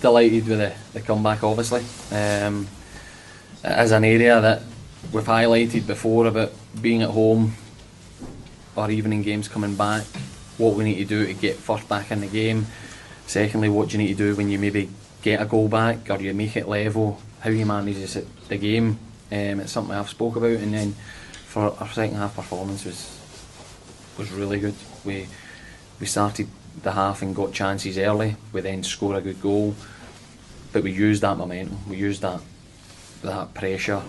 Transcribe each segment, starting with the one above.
delighted with the comeback, obviously. It is an area that we've highlighted before about being at home or evening games coming back, what we need to do to get first back in the game. Secondly, what you need to do when you maybe get a goal back or you make it level, how you manage the game. It's something I've spoke about, and then for our second half performance was really good. We started the half and got chances early. We then scored a good goal, but we used that momentum. We used that pressure,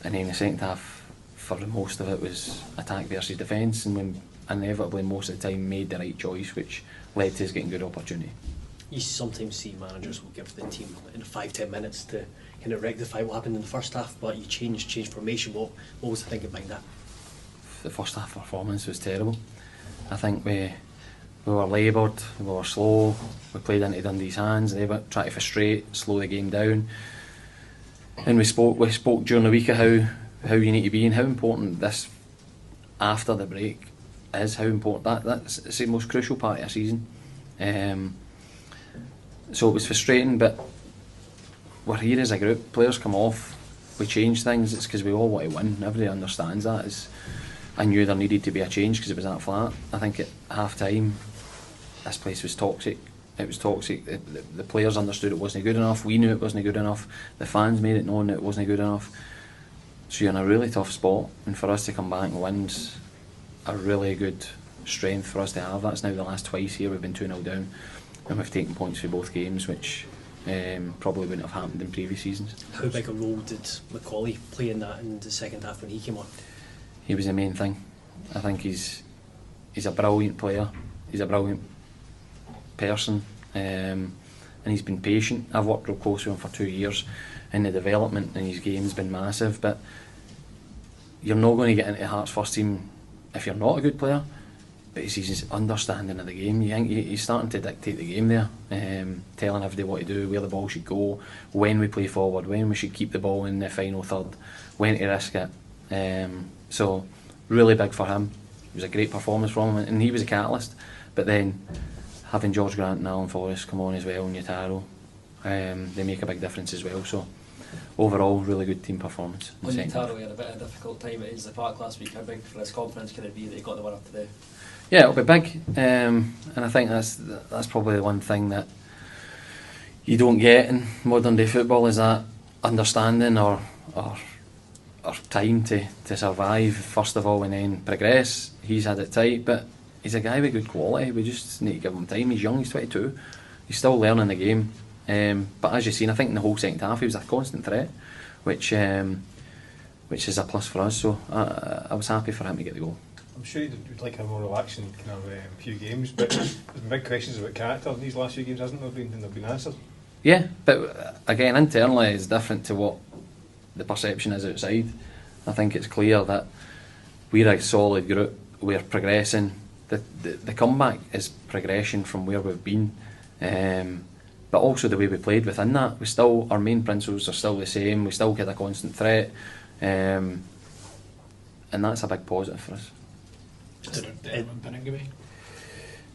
and then the second half, for the most of it, was attack versus defence, and we inevitably most of the time made the right choice, which led to us getting good opportunity. You sometimes see managers will give the team in 5-10 minutes to kind of rectify what happened in the first half, but you changed formation. What was the thinking behind that? The first half performance was terrible. I think we were laboured, we were slow, we played into Dundee's hands, they were trying to frustrate, slow the game down. And we spoke during the week of how you need to be and how important this after the break is, how important that's the most crucial part of a season. So it was frustrating, but we're here as a group. Players come off, we change things. It's because we all want to win. Everybody understands that. I knew there needed to be a change because it was that flat. I think at half time, this place was toxic. It was toxic. The players understood it wasn't good enough. We knew it wasn't good enough. The fans made it known that it wasn't good enough. So you're in a really tough spot, and for us to come back and win's a really good strength for us to have. That's now the last twice here we've been 2-0 down, and we've taken points for both games, which probably wouldn't have happened in previous seasons. How big a role did Macaulay play in that in the second half when he came on? He was the main thing. I think he's a brilliant player. He's a brilliant person, and he's been patient. I've worked real close with him for 2 years, and the development in his game's been massive. But you're not going to get into Hearts' first team if you're not a good player. But it's his understanding of the game. You think he's starting to dictate the game there, telling everybody what to do, where the ball should go, when we play forward, when we should keep the ball in the final third, when to risk it. So really big for him. It was a great performance from him, and he was a catalyst. But then having George Grant and Alan Forrest come on as well, and Yataro, they make a big difference as well. So overall, really good team performance. On Yataro, he had a bit of a difficult time at the park last week. How big for his confidence can it be that he got the winner today? Yeah, it'll be big, and I think that's probably the one thing that you don't get in modern day football, is that understanding or time to survive first of all and then progress. He's had it tight, but he's a guy with good quality. We just need to give him time. He's young, he's 22, he's still learning the game, but as you've seen, I think in the whole second half he was a constant threat, which is a plus for us. So I was happy for him to get the goal. I'm sure you'd like a more relaxing kind of few games, but there's been big questions about character in these last few games, hasn't there been? And they've been answered. Yeah, but again, internally it's different to what the perception is outside. I think it's clear that we're a solid group, we're progressing. The comeback is progression from where we've been, but also the way we played within that. Our main principles are still the same, we still get a constant threat, and that's a big positive for us.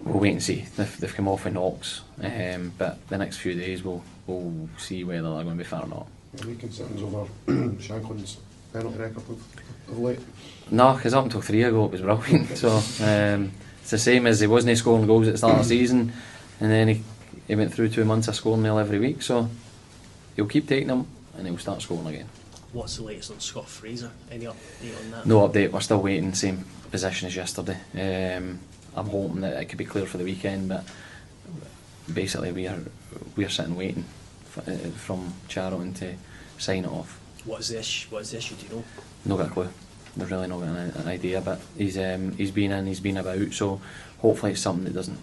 We'll wait and see. They've come off with knocks, but the next few days we'll see whether they're going to be fair or not. Any concerns over Shanklin's penalty record of late? No, because up until 3 ago it was brilliant. So it's the same as he wasn't scoring goals at the start of the season, and then he went through 2 months of scoring nil every week. So he'll keep taking them, and he'll start scoring again. What's the latest on Scott Fraser? Any update on that? No update. We're still waiting. Same position as yesterday. I'm hoping that it could be clear for the weekend, but basically we are sitting waiting from Charlton to sign it off. What is the issue? Do you know? Not got a clue. We've really not got an idea, but he's been in, he's been about, so hopefully it's something that doesn't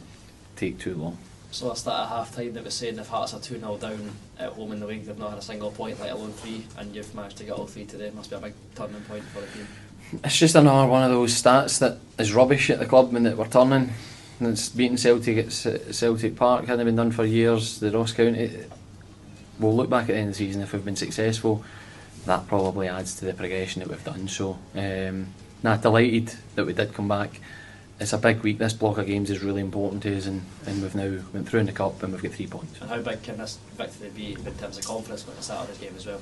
take too long. So that's that at half time that was saying if Hearts are 2-0 down at home in the league, they've not had a single point, let alone 3, and you've managed to get all 3 today. Must be a big turning point for the team. It's just another one of those stats that is rubbish at the club and that we're turning. And it's beating Celtic at Celtic Park, hadn't been done for years. The Ross County, we'll look back at the end of the season if we've been successful. That probably adds to the progression that we've done. So, delighted that we did come back. it's a big week. This block of games is really important to us, and we've now went through in the cup and we've got 3 points. And how big can this victory be in terms of confidence going to Saturday's game as well?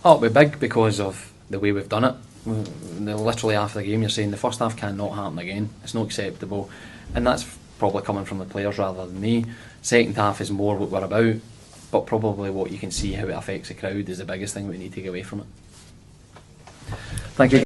Oh, it'll be big because of the way we've done it. Literally after the game, you're saying the first half cannot happen again. It's not acceptable, and that's probably coming from the players rather than me. Second half is more what we're about, but probably what you can see how it affects the crowd is the biggest thing we need to get away from it. Thank you.